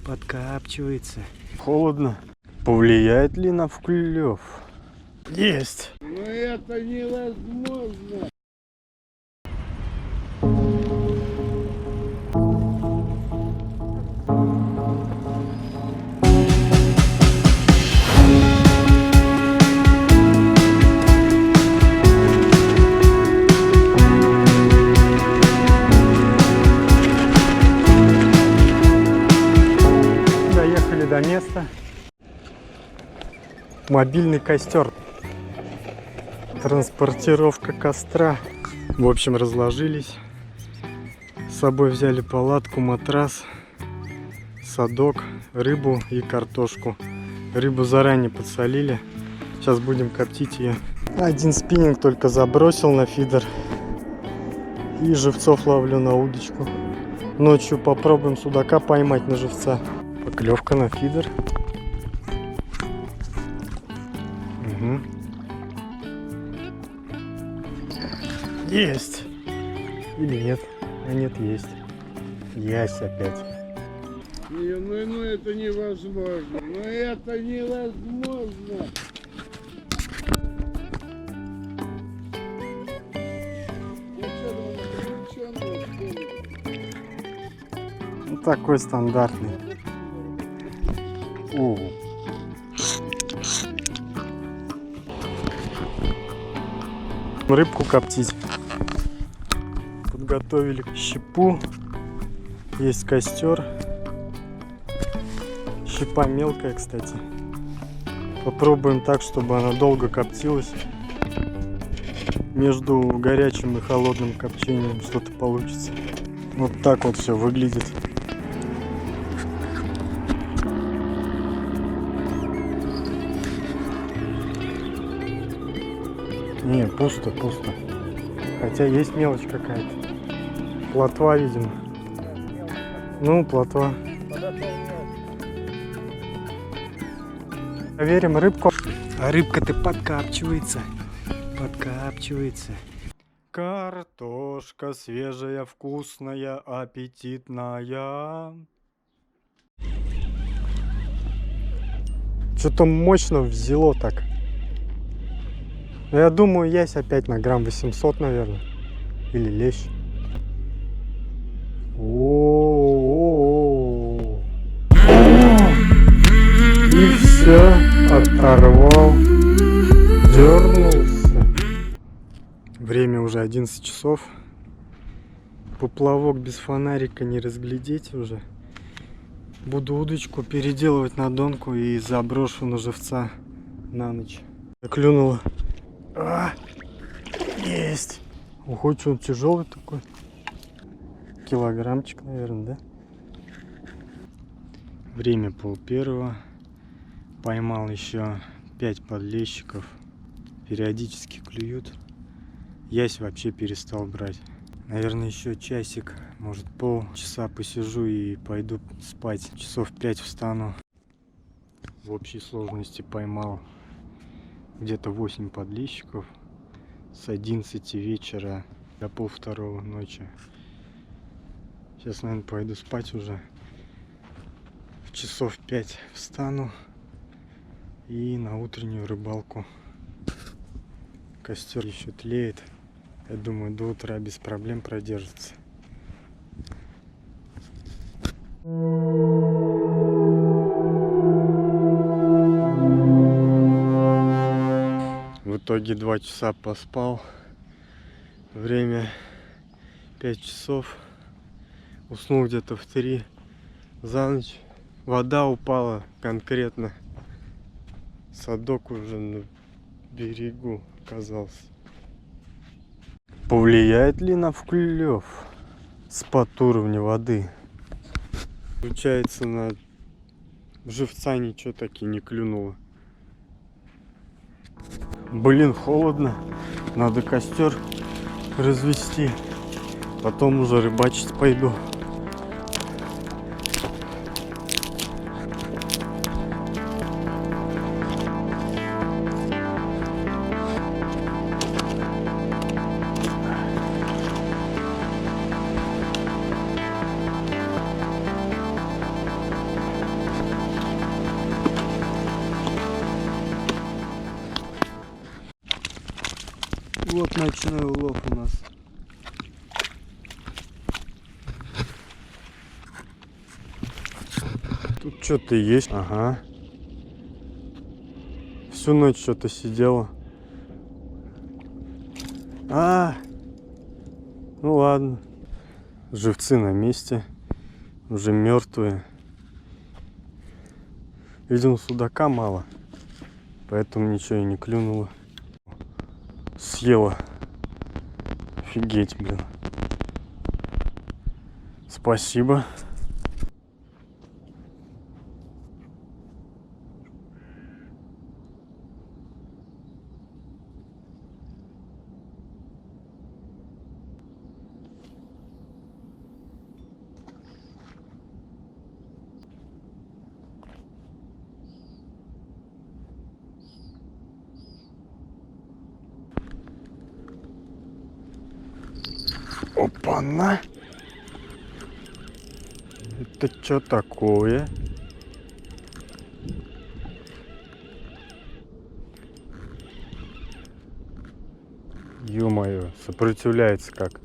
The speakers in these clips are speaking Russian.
подкапчивается. Холодно. Повлияет ли на вклев? Есть. Но это невозможно. Доехали до места. Мобильный костер. Транспортировка костра. В общем, разложились. С собой взяли палатку, матрас, садок, рыбу и картошку. Рыбу заранее подсолили. Сейчас будем коптить ее. Один спиннинг только забросил на фидер. И живцов ловлю на удочку. Ночью попробуем судака поймать на живца. Поклевка на фидер. Угу. Есть! Или нет? А нет, есть. Есть опять. Не, ну это невозможно. Ну это невозможно. Ну, такой стандартный. О. Рыбку коптить. Подготовили щепу. Есть костер. Щепа мелкая, кстати. Попробуем так, чтобы она долго коптилась. Между горячим и холодным копчением что-то получится. Вот так вот все выглядит. Не, пусто. Хотя есть мелочь какая-то. Плотва, видимо. Ну, плотва. Проверим рыбку. А рыбка-то подкапчивается. Картошка свежая, вкусная, аппетитная. Что-то мощно взяло так. Я думаю, есть опять на грамм 800, наверное. Или лещ. О-о-о-о. И все, оторвал, дернулся. Время уже 11 часов. Поплавок без фонарика не разглядеть уже. Буду удочку переделывать на донку и заброшу на живца на ночь. Клюнуло. Есть. Ого, что он тяжелый такой. Килограммчик, наверное, да? Время 12:30. Поймал еще 5 подлещиков. Периодически клюют. Ясь вообще перестал брать. Наверное, еще часик, может полчаса посижу и пойду спать. Часов 5 встану. В общей сложности поймал где-то 8 подлещиков. С 11 вечера до 1:30 ночи. Сейчас, наверное, пойду спать уже. В часов 5 встану и на утреннюю рыбалку. Костер еще тлеет. Я думаю, до утра без проблем продержится. В итоге 2 часа поспал. Время 5 часов. Уснул где-то в 3 за ночь. Вода упала конкретно. Садок уже на берегу оказался. Повлияет ли на вклев спад уровня воды? Получается, на живца ничего таки не клюнуло. Блин, холодно. Надо костер развести. Потом уже рыбачить пойду. Ночной улов у нас. Тут что-то есть. Ага. Всю ночь что-то сидела. Ну ладно. Живцы на месте. Уже мертвые. Видимо, судака мало. Поэтому ничего и не клюнуло. Съела. Офигеть, блин. Спасибо. Опа-на! Это что такое? Ё-моё, сопротивляется как.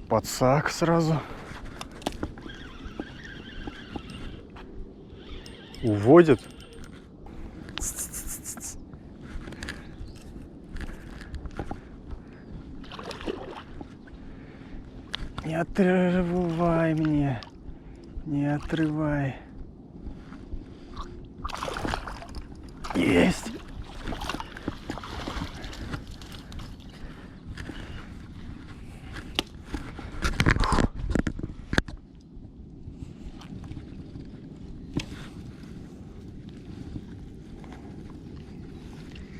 Подсак сразу. Уводит. Не отрывай мне. Не отрывай. Есть.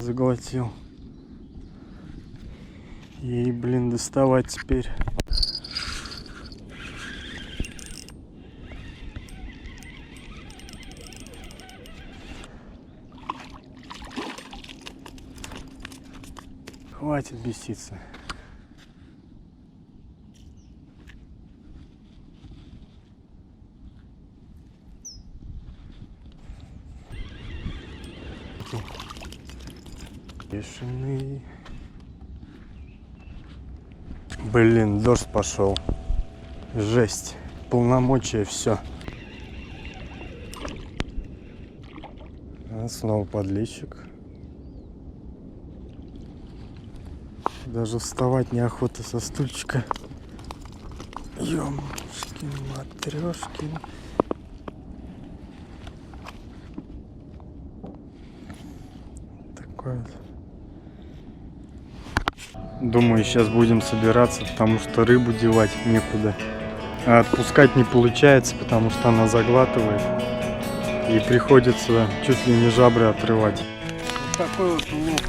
Заглотил. И, блин, доставать теперь. Хватит беситься. Бешеный. Блин, дождь пошел. Жесть. Полномочия, все. Снова подлещик. Даже вставать неохота со стульчика. Ёмушкин, матрёшкин. Такой вот. Думаю, сейчас будем собираться, потому что рыбу девать некуда. А отпускать не получается, потому что она заглатывает. И приходится чуть ли не жабры отрывать. Вот такой вот улов.